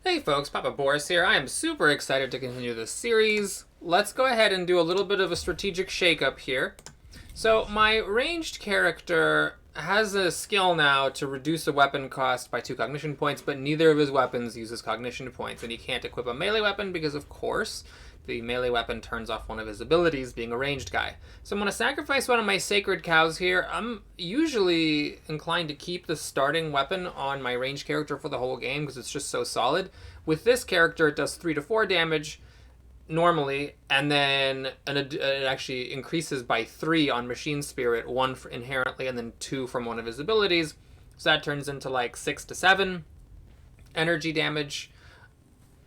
Hey folks, Papa Boris here. I am super excited to continue this series. Let's go ahead and do a little bit of a strategic shakeup here. So my ranged character has a skill now to reduce a weapon cost by 2 cognition points, but neither of his weapons uses cognition points, and he can't equip a melee weapon because, of course, the melee weapon turns off one of his abilities, being a ranged guy. So I'm going to sacrifice one of my sacred cows here. I'm usually inclined to keep the starting weapon on my ranged character for the whole game because it's just so solid. With this character, it does 3 to 4 damage normally, and then it actually increases by 3 on Machine Spirit, 1 inherently, and then 2 from one of his abilities. So that turns into like 6 to 7 energy damage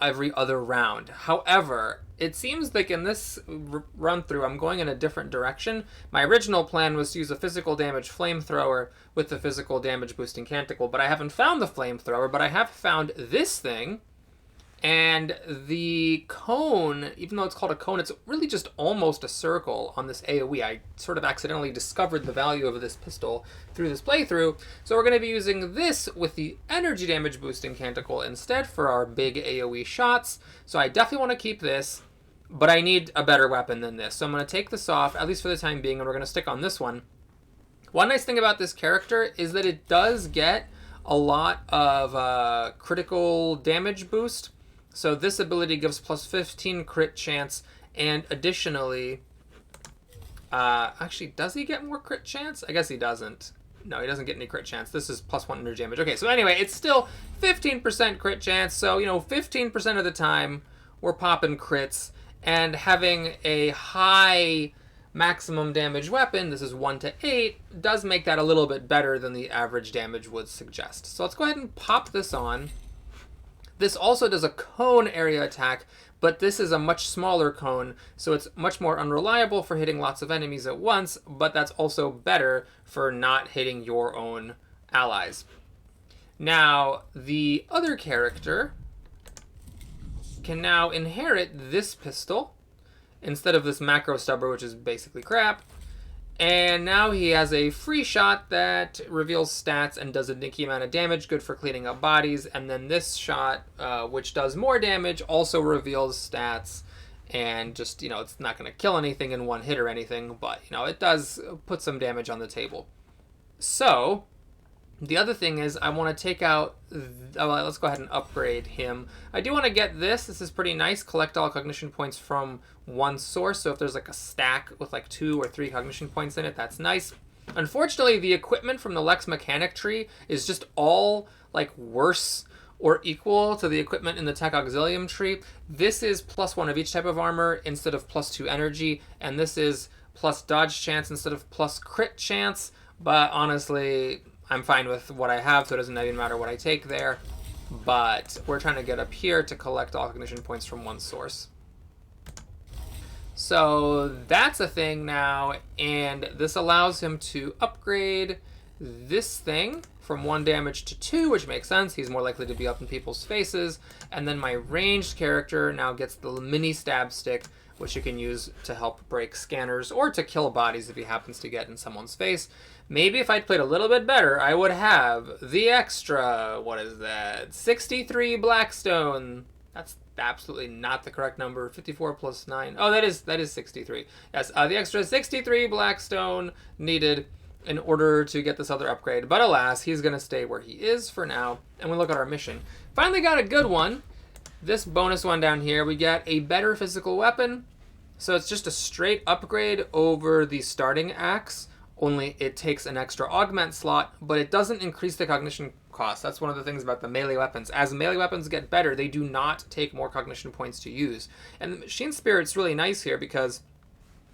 every other round. However, it seems like in this run through, I'm going in a different direction. My original plan was to use a physical damage flamethrower with the physical damage boosting canticle, but I haven't found the flamethrower, but I have found this thing. And the cone, even though it's called a cone, it's really just almost a circle on this AoE. I sort of accidentally discovered the value of this pistol through this playthrough. So we're going to be using this with the energy damage boosting canticle instead for our big AoE shots. So I definitely want to keep this, but I need a better weapon than this. So I'm going to take this off, at least for the time being, and we're going to stick on this one. One nice thing about this character is that it does get a lot of critical damage boost. So this ability gives plus 15 crit chance, and additionally, actually, does he get more crit chance? I guess he doesn't. No, he doesn't get any crit chance. This is plus 1 energy damage. Okay, so anyway, it's still 15% crit chance, so, 15% of the time, we're popping crits, and having a high maximum damage weapon, this is 1 to 8, does make that a little bit better than the average damage would suggest. So let's go ahead and pop this on. This also does a cone area attack, but this is a much smaller cone, so it's much more unreliable for hitting lots of enemies at once, but that's also better for not hitting your own allies. Now, the other character can now inherit this pistol instead of this macro stubber, which is basically crap. And now he has a free shot that reveals stats and does a nicky amount of damage, good for cleaning up bodies. And then this shot, which does more damage, also reveals stats. And just, it's not going to kill anything in one hit or anything, but, it does put some damage on the table. So, the other thing is I want to take out, let's go ahead and upgrade him. I do want to get this. This is pretty nice. Collect all cognition points from one source. So if there's like a stack with like 2 or 3 cognition points in it, that's nice. Unfortunately, the equipment from the Lex Mechanic tree is just all like worse or equal to the equipment in the Tech Auxilium tree. This is plus 1 of each type of armor instead of plus 2 energy. And this is plus dodge chance instead of plus crit chance. But honestly, I'm fine with what I have, so it doesn't even matter what I take there. But we're trying to get up here to collect all cognition points from one source. So that's a thing now, and this allows him to upgrade this thing from 1 damage to 2, which makes sense. He's more likely to be up in people's faces. And then my ranged character now gets the mini stab stick, which you can use to help break scanners or to kill bodies if he happens to get in someone's face. Maybe if I'd played a little bit better, I would have the extra, 63 Blackstone. That's absolutely not the correct number. 54 plus 9. Oh, that is 63. Yes, the extra 63 Blackstone needed in order to get this other upgrade. But alas, he's going to stay where he is for now. And we look at our mission. Finally got a good one. This bonus one down here, we get a better physical weapon. So it's just a straight upgrade over the starting axe, only it takes an extra augment slot, but it doesn't increase the cognition cost. That's one of the things about the melee weapons. As melee weapons get better, they do not take more cognition points to use. And the Machine Spirit's really nice here because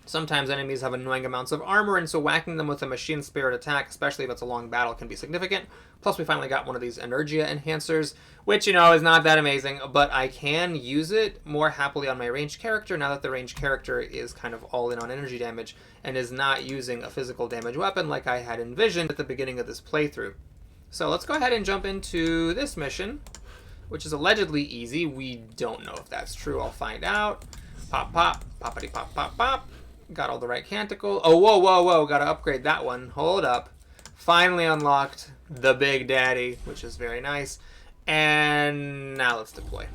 sometimes enemies have annoying amounts of armor, and so whacking them with a Machine Spirit attack, especially if it's a long battle, can be significant. Plus, we finally got one of these Energia enhancers, which, is not that amazing, but I can use it more happily on my ranged character now that the ranged character is kind of all in on energy damage and is not using a physical damage weapon like I had envisioned at the beginning of this playthrough. So let's go ahead and jump into this mission, which is allegedly easy. We don't know if that's true. I'll find out. Pop, pop, poppity, pop, pop, pop. Got all the right canticle. Oh, whoa, whoa, whoa. Got to upgrade that one. Hold up. Finally unlocked the Big Daddy, which is very nice. And now let's deploy.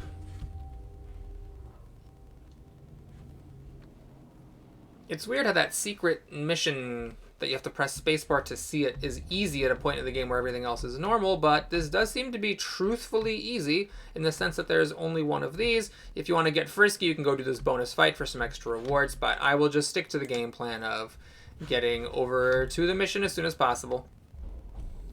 It's weird how that secret mission that you have to press spacebar to see it is easy at a point in the game where everything else is normal, but this does seem to be truthfully easy in the sense that there's only one of these. If you want to get frisky, you can go do this bonus fight for some extra rewards, but I will just stick to the game plan of getting over to the mission as soon as possible.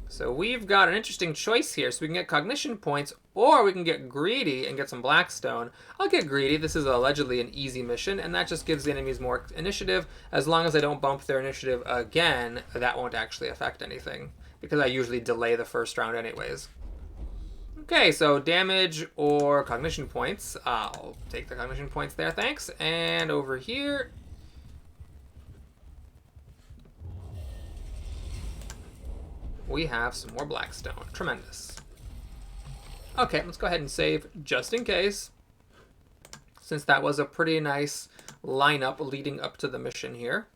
So we've got an interesting choice here. So we can get cognition points, or we can get greedy and get some Blackstone. I'll get greedy. This is allegedly an easy mission, and that just gives the enemies more initiative. As long as I don't bump their initiative again, that won't actually affect anything, because I usually delay the first round anyways. Okay, so damage or cognition points. I'll take the cognition points there, thanks. And over here... we have some more Blackstone. Tremendous. Okay, let's go ahead and save just in case, since that was a pretty nice lineup leading up to the mission here.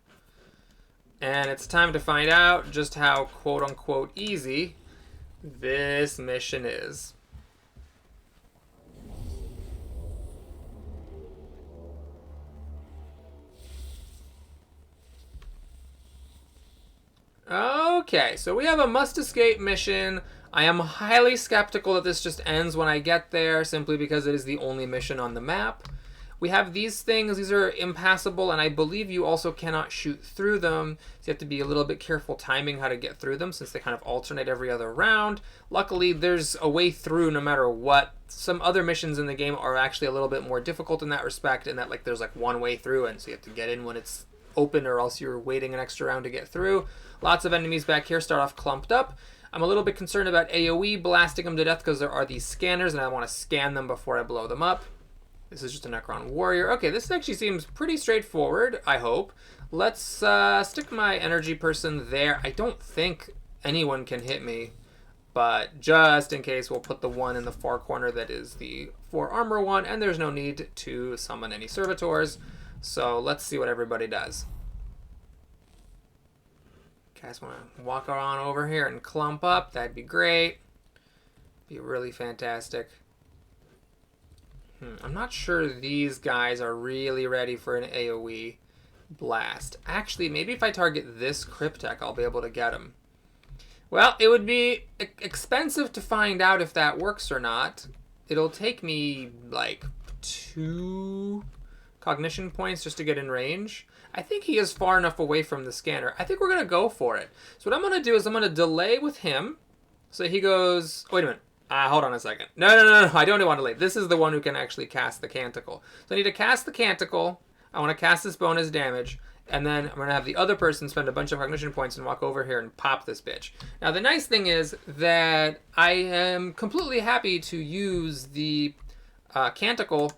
And it's time to find out just how quote-unquote easy this mission is. Okay, so we have a must-escape mission. I am highly skeptical that this just ends when I get there, simply because it is the only mission on the map. We have these things. These are impassable, and I believe you also cannot shoot through them, so you have to be a little bit careful timing how to get through them, since they kind of alternate every other round. Luckily, there's a way through no matter what. Some other missions in the game are actually a little bit more difficult in that respect, in that there's one way through, and so you have to get in when it's open, or else you're waiting an extra round to get through. Lots of enemies back here start off clumped up. I'm a little bit concerned about AoE blasting them to death because there are these scanners and I want to scan them before I blow them up. This is just a Necron warrior. Okay, this actually seems pretty straightforward, I hope. Let's stick my energy person there. I don't think anyone can hit me, but just in case, we'll put the one in the far corner that is the 4 armor one, and there's no need to summon any servitors. So let's see what everybody does. Guys want to walk around over here and clump up? That'd be great. Be really fantastic. I'm not sure these guys are really ready for an AoE blast. Actually, maybe if I target this Cryptek, I'll be able to get him. Well, it would be expensive to find out if that works or not. It'll take me like 2 cognition points just to get in range. I think he is far enough away from the scanner. I think we're going to go for it. So what I'm going to do is I'm going to delay with him. So he goes... wait a minute. Hold on a second. No. I don't want to delay. This is the one who can actually cast the Canticle. So I need to cast the Canticle. I want to cast this bonus damage. And then I'm going to have the other person spend a bunch of cognition points and walk over here and pop this bitch. Now the nice thing is that I am completely happy to use the Canticle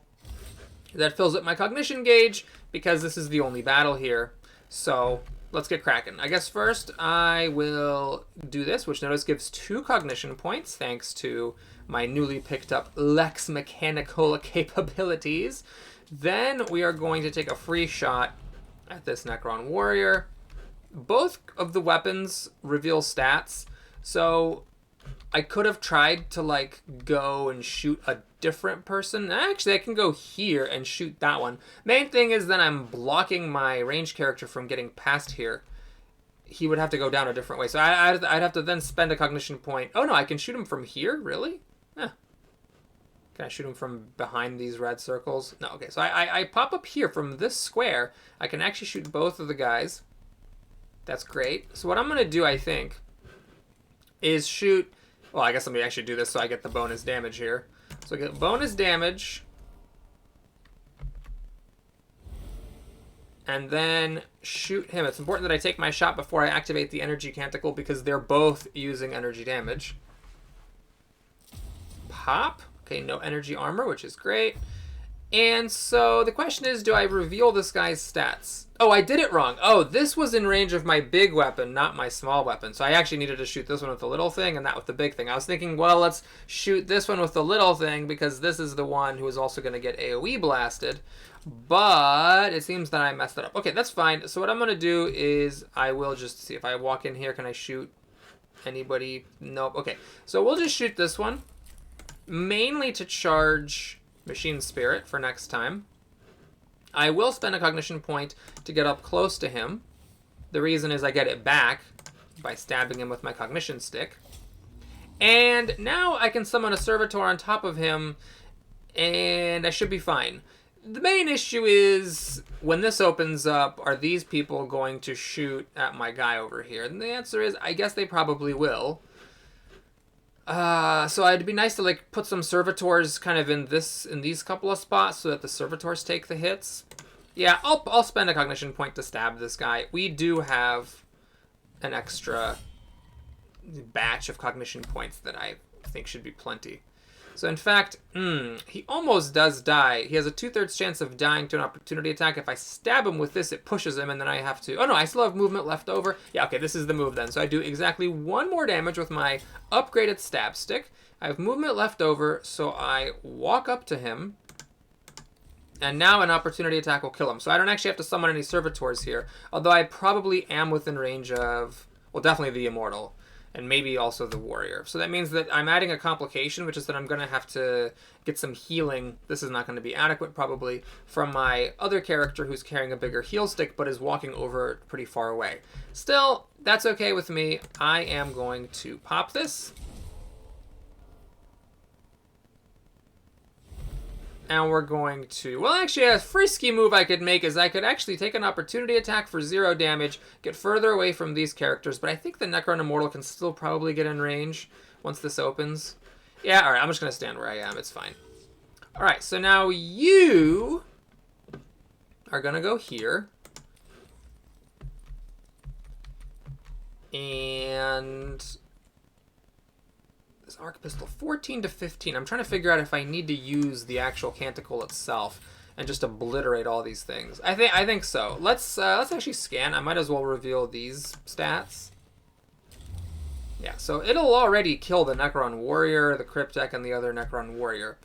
that fills up my cognition gauge, because this is the only battle here. So let's get cracking. I guess first I will do this, which notice gives 2 cognition points thanks to my newly picked up Lex Mechanical capabilities. Then we are going to take a free shot at this Necron warrior. Both of the weapons reveal stats, so I could have tried to go and shoot a different person. Actually, I can go here and shoot that one. Main thing is that I'm blocking my range character from getting past here. He would have to go down a different way. So I'd have to then spend a cognition point. Oh no, I can shoot him from here? Really? Can I shoot him from behind these red circles? No, okay. So I pop up here from this square. I can actually shoot both of the guys. That's great. So what I'm going to do, I think, is shoot... well, I guess let me actually do this so I get the bonus damage here. So I get bonus damage. And then shoot him. It's important that I take my shot before I activate the energy canticle, because they're both using energy damage. Pop. Okay, no energy armor, which is great. And so the question is, do I reveal this guy's stats? Oh, I did it wrong. Oh, this was in range of my big weapon, not my small weapon. So I actually needed to shoot this one with the little thing and that with the big thing. I was thinking, well, let's shoot this one with the little thing because this is the one who is also going to get AoE blasted. But it seems that I messed it up. Okay, that's fine. So what I'm going to do is I will just see if I walk in here, can I shoot anybody? Nope. Okay, so we'll just shoot this one. mainly to charge Machine Spirit for next time. I will spend a cognition point to get up close to him. The reason is I get it back by stabbing him with my cognition stick. And now I can summon a servitor on top of him, and I should be fine. The main issue is, when this opens up, are these people going to shoot at my guy over here? And the answer is, I guess they probably will. So it'd be nice to like put some servitors kind of in these couple of spots so that the servitors take the hits. Yeah, I'll spend a cognition point to stab this guy. We do have an extra batch of cognition points that I think should be plenty. So in fact, he almost does die. He has a 2/3 chance of dying to an opportunity attack. If I stab him with this, it pushes him, and then I have to... Oh no, I still have movement left over. Yeah, okay, this is the move then. So I do exactly 1 more damage with my upgraded stab stick. I have movement left over, so I walk up to him, and now an opportunity attack will kill him. So I don't actually have to summon any servitors here, although I probably am within range of... Well, definitely the Immortal. And maybe also the warrior. So that means that I'm adding a complication, which is that I'm going to have to get some healing. This is not going to be adequate, probably, from my other character who's carrying a bigger heal stick, but is walking over pretty far away. Still, that's okay with me. I am going to pop this. And we're going to... Well, actually, a frisky move I could make is I could actually take an opportunity attack for 0 damage, get further away from these characters, but I think the Necron Immortal can still probably get in range once this opens. Yeah, alright, I'm just going to stand where I am. It's fine. Alright, so now you are going to go here. And... arc pistol 14 to 15. I'm trying to figure out if I need to use the actual canticle itself and just obliterate all these things. I think so. Let's actually scan. I might as well reveal these stats. Yeah, so it'll already kill the Necron Warrior, the Cryptek, and the other Necron Warrior.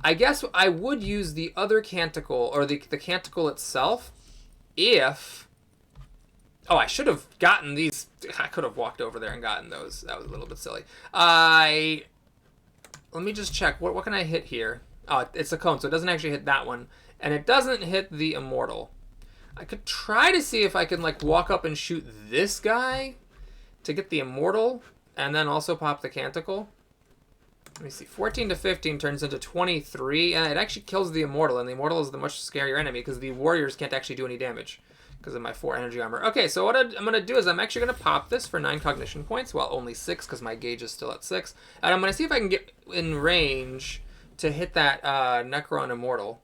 I guess I would use the other canticle, or the canticle itself, if... Oh, I should have gotten these. I could have walked over there and gotten those. That was a little bit silly. Let me just check. What can I hit here? Oh, it's a cone, so it doesn't actually hit that one. And it doesn't hit the Immortal. I could try to see if I can, like, walk up and shoot this guy to get the Immortal, and then also pop the canticle. Let me see. 14 to 15 turns into 23, and it actually kills the Immortal, and the Immortal is the much scarier enemy because the Warriors can't actually do any damage because of my 4 energy armor. Okay, so what I'm going to do is I'm actually going to pop this for 9 cognition points, well, only 6 because my gauge is still at 6. And I'm going to see if I can get in range to hit that Necron Immortal.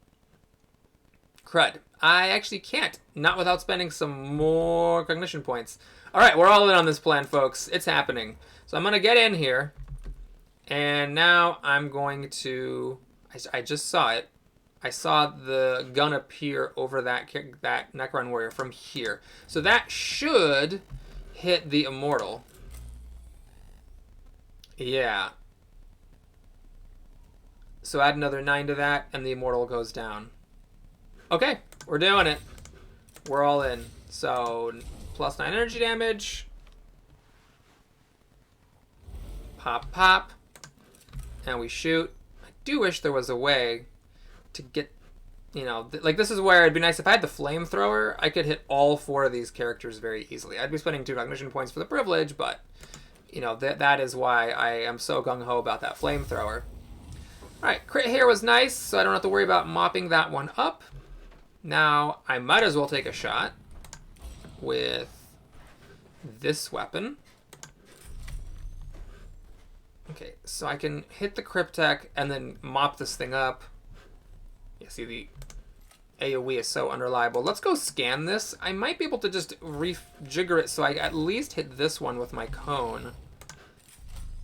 Crud. I actually can't, not without spending some more cognition points. All right, we're all in on this plan, folks. It's happening. So I'm going to get in here, and now I'm going to... I just saw it. I saw the gun appear over that Necron Warrior from here. So that should hit the Immortal. Yeah. So add another 9 to that, and the Immortal goes down. Okay, we're doing it. We're all in. So, plus 9 energy damage. Pop, pop. And we shoot. I do wish there was a way to get, you know, like this is where it'd be nice if I had the flamethrower, I could hit all 4 of these characters very easily. I'd be spending 2 cognition points for the privilege, but, you know, that is why I am so gung-ho about that flamethrower. Alright, crit here was nice, so I don't have to worry about mopping that one up. Now, I might as well take a shot with this weapon. Okay, so I can hit the Cryptek and then mop this thing up. Yeah, see, the AoE is so unreliable. Let's go scan this. I might be able to just rejigger it so I at least hit this one with my cone.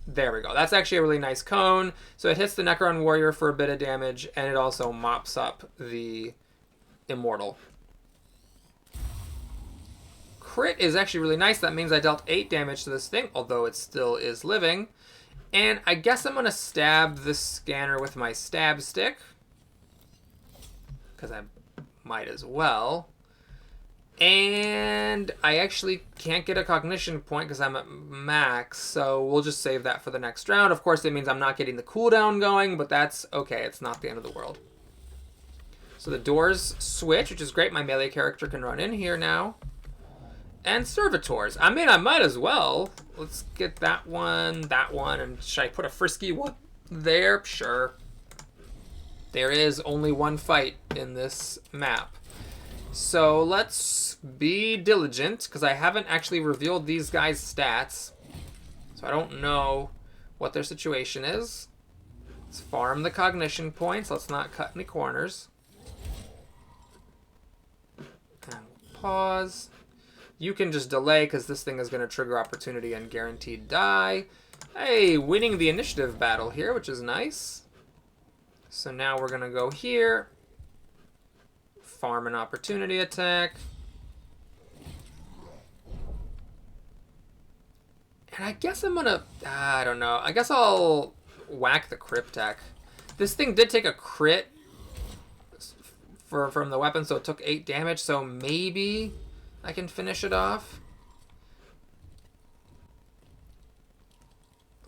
There we go. That's actually a really nice cone. So it hits the Necron Warrior for a bit of damage, and it also mops up the Immortal. Crit is actually really nice. That means I dealt 8 damage to this thing, although it still is living. And I guess I'm going to stab this scanner with my stab stick, because I might as well. And I actually can't get a cognition point because I'm at max, so we'll just save that for the next round. Of course, it means I'm not getting the cooldown going, but that's okay. It's not the end of the world. So the doors switch, which is great. My melee character can run in here now. And servitors. I mean, I might as well. Let's get that one, and should I put a frisky one there? Sure. There is only one fight in this map. So let's be diligent, because I haven't actually revealed these guys' stats. So I don't know what their situation is. Let's farm the cognition points. Let's not cut any corners. And pause. You can just delay, because this thing is going to trigger opportunity and guaranteed die. Hey, winning the initiative battle here, which is nice. So now we're going to go here. Farm an opportunity attack. And I guess I'm gonna, I don't know. I guess I'll whack the Cryptek. This thing did take a crit from the weapon, so it took 8 damage, so maybe I can finish it off.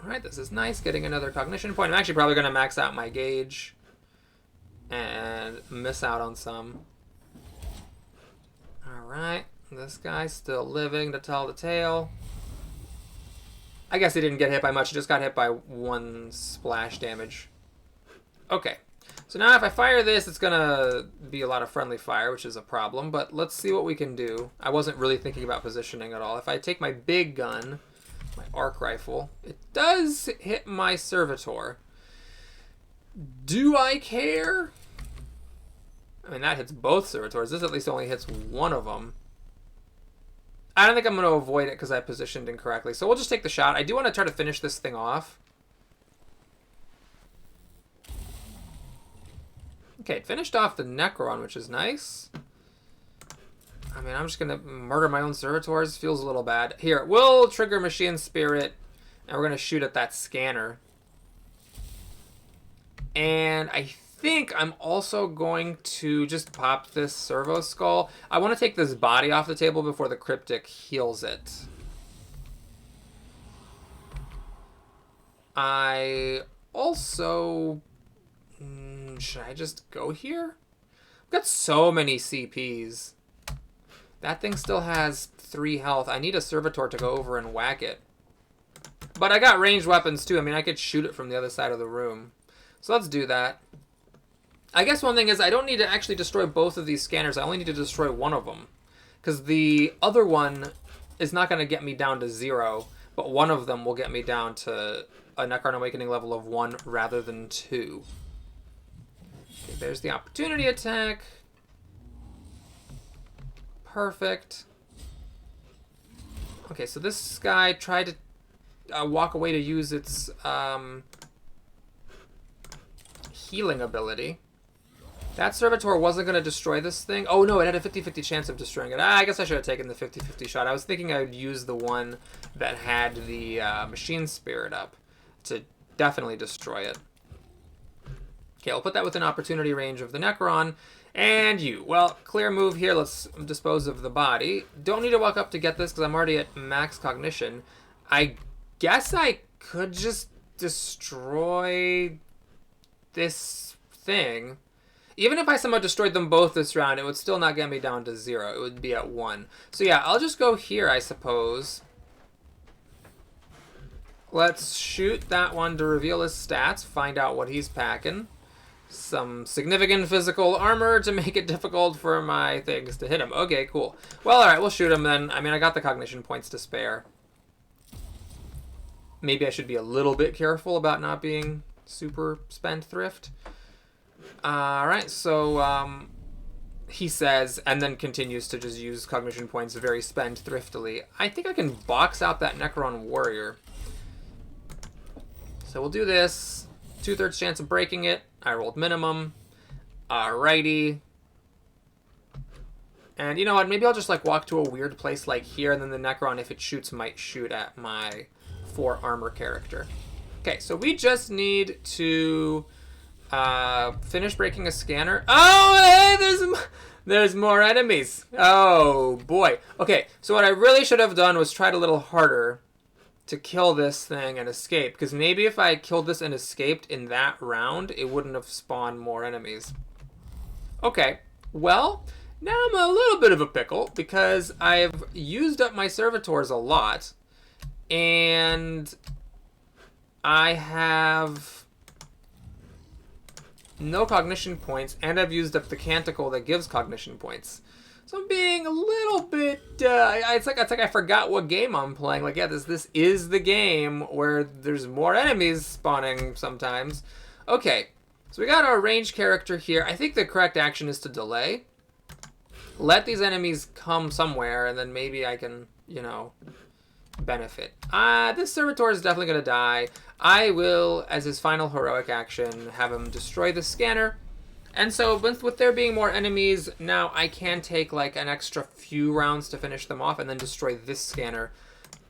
Alright, this is nice. Getting another cognition point. I'm actually probably going to max out my gauge and miss out on some. Alright, this guy's still living to tell the tale. I guess he didn't get hit by much, he just got hit by 1 splash damage. Okay, so now if I fire this, it's gonna be a lot of friendly fire, which is a problem, but let's see what we can do. I wasn't really thinking about positioning at all. If I take my big gun, my arc rifle, it does hit my servitor. Do I care? I mean, that hits both servitors. This at least only hits one of them. I don't think I'm going to avoid it because I positioned incorrectly. So we'll just take the shot. I do want to try to finish this thing off. Okay, it finished off the Necron, which is nice. I mean, I'm just going to murder my own servitors. Feels a little bad. Here, we'll trigger Machine Spirit, and we're going to shoot at that scanner. And I think I'm also going to just pop this servo skull. I want to take this body off the table before the Cryptek heals it. I also... should I just go here? I've got so many CPs. That thing still has 3 health. I need a servitor to go over and whack it. But I got ranged weapons too. I mean, I could shoot it from the other side of the room. So let's do that. I guess one thing is I don't need to actually destroy both of these scanners. I only need to destroy one of them. Because the other one is not going to get me down to 0. But one of them will get me down to a Necron Awakening level of 1 rather than 2. Okay, there's the opportunity attack. Perfect. Okay, so this guy tried to walk away to use its healing ability. That servitor wasn't going to destroy this thing. Oh no, it had a 50-50 chance of destroying it. I guess I should have taken the 50-50 shot. I was thinking I would use the one that had the machine spirit up to definitely destroy it. Okay, I'll put that within opportunity range of the Necron. And you. Well, clear move here. Let's dispose of the body. Don't need to walk up to get this because I'm already at max cognition. I guess I could just destroy this thing. Even if I somehow destroyed them both this round, it would still not get me down to 0. It would be at 1. So yeah, I'll just go here, I suppose. Let's shoot that one to reveal his stats, find out what he's packing. Some significant physical armor to make it difficult for my things to hit him. Okay, cool. Well, alright, we'll shoot him then. I mean, I got the cognition points to spare. Maybe I should be a little bit careful about not being super spendthrift. Alright, so he says, and then continues to just use cognition points very spendthriftily. I think I can box out that Necron warrior. So we'll do this. 2/3 chance of breaking it. I rolled minimum. Alrighty. And you know what? Maybe I'll just like walk to a weird place like here, and then the Necron, if it shoots, might shoot at my 4 armor character. Okay, so we just need to Finish breaking a scanner. Oh, hey, there's more enemies. Oh, boy. Okay, so what I really should have done was tried a little harder to kill this thing and escape. Because maybe if I killed this and escaped in that round, it wouldn't have spawned more enemies. Okay, well, now I'm a little bit of a pickle because I've used up my servitors a lot. And I have no cognition points, and I've used up the canticle that gives cognition points. So I'm being a little bit, it's like I forgot what game I'm playing. Like, yeah, this is the game where there's more enemies spawning sometimes. Okay, so we got our ranged character here. I think the correct action is to delay. Let these enemies come somewhere, and then maybe I can, you know, benefit. This servitor is definitely going to die. I will, as his final heroic action, have him destroy the scanner. And so with there being more enemies, now I can take like an extra few rounds to finish them off and then destroy this scanner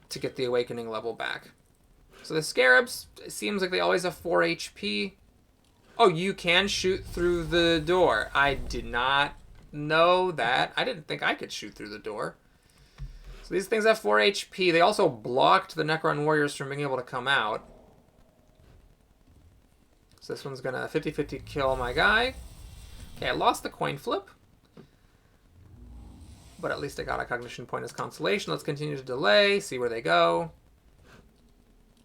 to get the awakening level back. So the scarabs, it seems like they always have 4 HP. Oh, you can shoot through the door. I did not know that. I didn't think I could shoot through the door. So these things have 4 HP. They also blocked the Necron warriors from being able to come out. So this one's going to 50-50 kill my guy. Okay, I lost the coin flip. But at least I got a cognition point as consolation. Let's continue to delay, see where they go.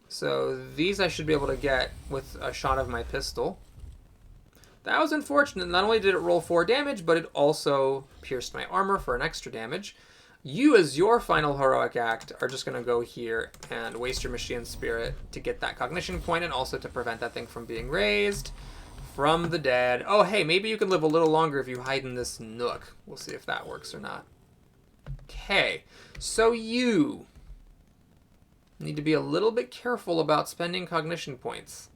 So these I should be able to get with a shot of my pistol. That was unfortunate. Not only did it roll 4 damage, but it also pierced my armor for an extra damage. You, as your final heroic act, are just going to go here and waste your machine spirit to get that cognition point and also to prevent that thing from being raised from the dead. Oh, hey, maybe you can live a little longer if you hide in this nook. We'll see if that works or not. Okay, so you need to be a little bit careful about spending cognition points.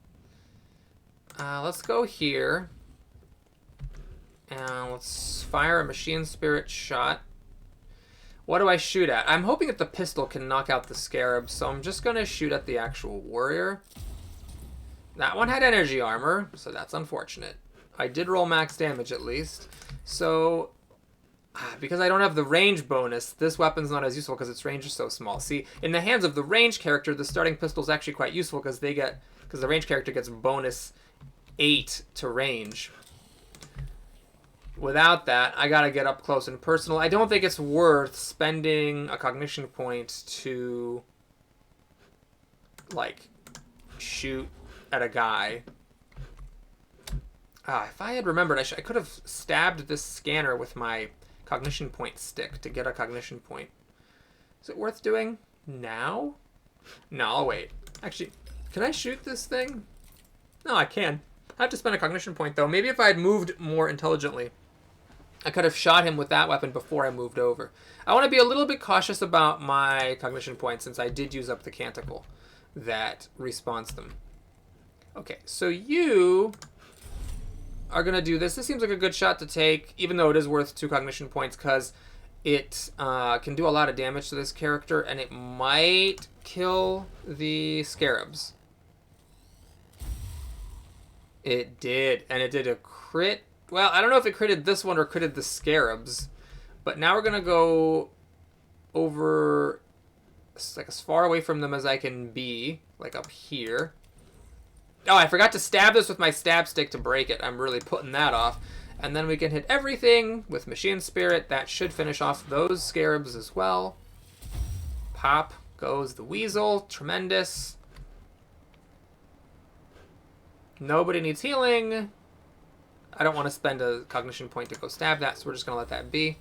Let's go here. And let's fire a machine spirit shot. What do I shoot at? I'm hoping that the pistol can knock out the scarab, so I'm just going to shoot at the actual warrior. That one had energy armor, so that's unfortunate. I did roll max damage at least. So, because I don't have the range bonus, this weapon's not as useful because its range is so small. See, in the hands of the range character, the starting pistol is actually quite useful because the range character gets bonus 8 to range. Without that, I gotta get up close and personal. I don't think it's worth spending a cognition point to, like, shoot at a guy. If I had remembered, I could have stabbed this scanner with my cognition point stick to get a cognition point. Is it worth doing now? No, I'll wait. Actually, can I shoot this thing? No, I can. I have to spend a cognition point, though. Maybe if I had moved more intelligently, I could have shot him with that weapon before I moved over. I want to be a little bit cautious about my cognition points since I did use up the canticle that respawns them. Okay, so you are going to do this. This seems like a good shot to take, even though it is worth 2 cognition points because it can do a lot of damage to this character, and it might kill the scarabs. It did, and it did a crit. Well, I don't know if it critted this one or critted the scarabs, but now we're going to go over, like, as far away from them as I can be, like up here. Oh, I forgot to stab this with my stab stick to break it. I'm really putting that off. And then we can hit everything with machine spirit. That should finish off those scarabs as well. Pop goes the weasel. Tremendous. Nobody needs healing. I don't want to spend a cognition point to go stab that, so we're just going to let that be.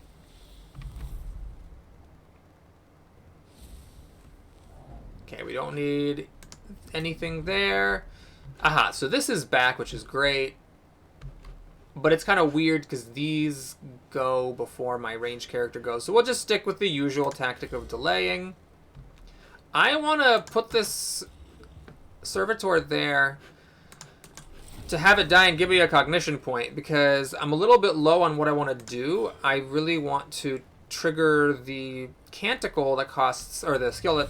Okay, we don't need anything there. Aha, so this is back, which is great. But it's kind of weird because these go before my range character goes. So we'll just stick with the usual tactic of delaying. I want to put this servitor there to have it die and give me a cognition point because I'm a little bit low on what I want to do. I really want to trigger the canticle that costs, or the skill that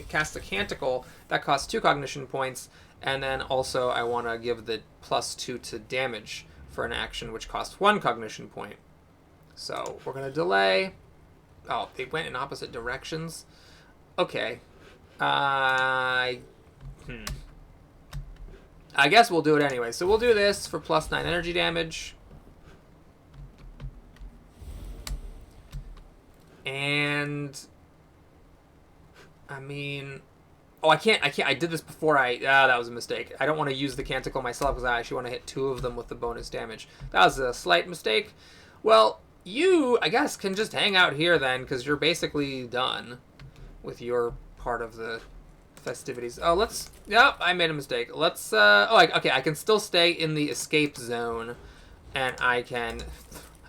casts the canticle that costs 2 cognition points, And then also I want to give the +2 to damage for an action which costs 1 cognition point. So we're going to delay. Oh, they went in opposite directions. Okay. I guess we'll do it anyway. So we'll do this for +9 energy damage. And I mean, oh, I can't. I did this before that was a mistake. I don't want to use the Canticle myself because I actually want to hit 2 of them with the bonus damage. That was a slight mistake. Well, you, I guess, can just hang out here then because you're basically done with your part of the festivities. Oh, yep, I made a mistake. Okay, I can still stay in the escape zone and I can...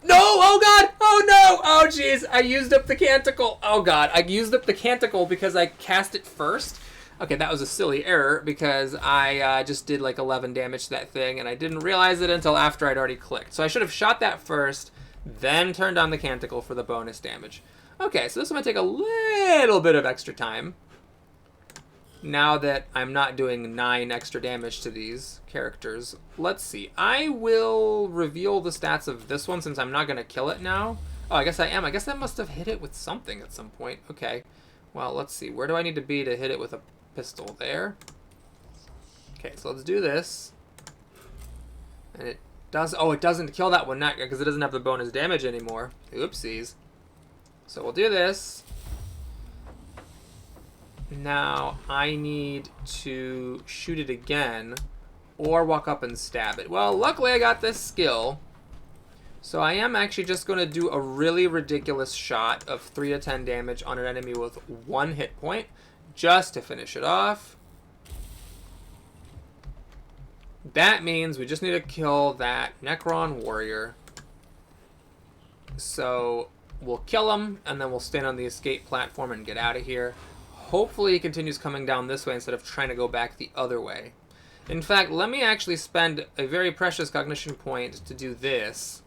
No! Oh, God! Oh, no! Oh, jeez. I used up the Canticle. Oh, God. I used up the Canticle because I cast it first. Okay, that was a silly error because I just did like 11 damage to that thing and I didn't realize it until after I'd already clicked. So I should have shot that first, then turned on the Canticle for the bonus damage. Okay, so this might take a little bit of extra time. Now that I'm not doing 9 extra damage to these characters. Let's see. I will reveal the stats of this one since I'm not going to kill it now. Oh, I guess I am. I guess I must have hit it with something at some point. Okay. Well, let's see. Where do I need to be to hit it with a pistol? There. Okay, so let's do this. And it does... Oh, it doesn't kill that one not because it doesn't have the bonus damage anymore. Oopsies. So we'll do this. Now, I need to shoot it again or walk up and stab it. Well, luckily I got this skill. So I am actually just going to do a really ridiculous shot of 3 to 10 damage on an enemy with 1 hit point just to finish it off. That means we just need to kill that Necron warrior. So we'll kill him and then we'll stand on the escape platform and get out of here. Hopefully he continues coming down this way instead of trying to go back the other way. In fact, let me actually spend a very precious cognition point to do this.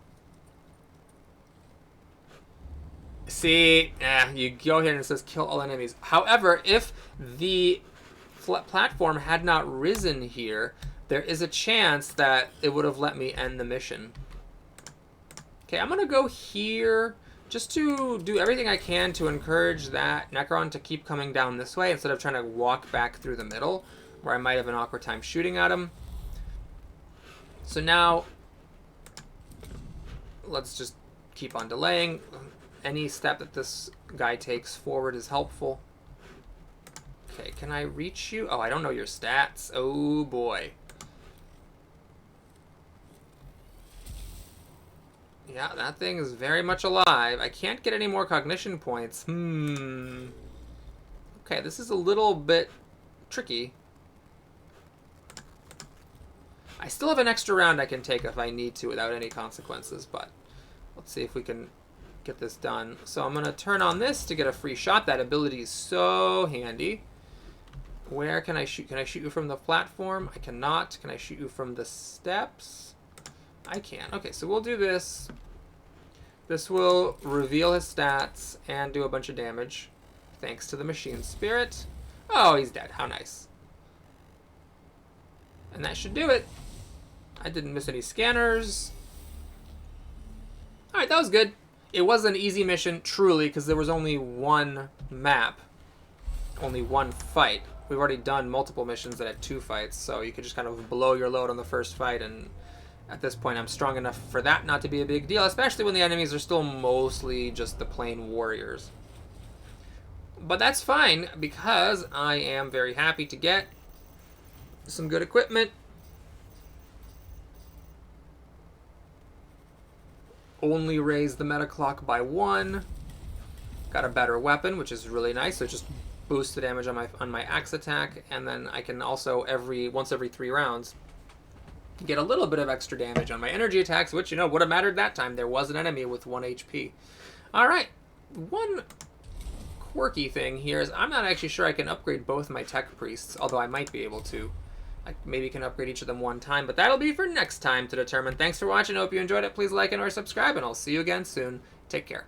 See, you go here and it says kill all enemies. However, if the platform had not risen here, there is a chance that it would have let me end the mission. Okay, I'm going to go here just to do everything I can to encourage that Necron to keep coming down this way instead of trying to walk back through the middle, where I might have an awkward time shooting at him. So now, let's just keep on delaying. Any step that this guy takes forward is helpful. Okay, can I reach you? Oh, I don't know your stats. Oh, boy. Yeah, that thing is very much alive. I can't get any more cognition points. Okay, this is a little bit tricky. I still have an extra round I can take if I need to without any consequences, but let's see if we can get this done. So I'm going to turn on this to get a free shot. That ability is so handy. Where can I shoot? Can I shoot you from the platform? I cannot. Can I shoot you from the steps? I can. Okay, so we'll do this. This will reveal his stats and do a bunch of damage. Thanks to the machine spirit. Oh, he's dead. How nice. And that should do it. I didn't miss any scanners. Alright, that was good. It was an easy mission, truly, because there was only one map. Only one fight. We've already done multiple missions that had 2 fights, so you could just kind of blow your load on the first fight, and at this point I'm strong enough for that not to be a big deal, especially when the enemies are still mostly just the plain warriors. But that's fine, because I am very happy to get some good equipment. Only raised the meta clock by 1. Got a better weapon, which is really nice, so just boost the damage on my axe attack, and then I can also once every 3 rounds get a little bit of extra damage on my energy attacks, which, you know, would have mattered that time. There was an enemy with 1 HP. Alright, one quirky thing here is I'm not actually sure I can upgrade both my tech priests, although I might be able to. I maybe can upgrade each of them one time, but that'll be for next time to determine. Thanks for watching. I hope you enjoyed it. Please like and or subscribe, and I'll see you again soon. Take care.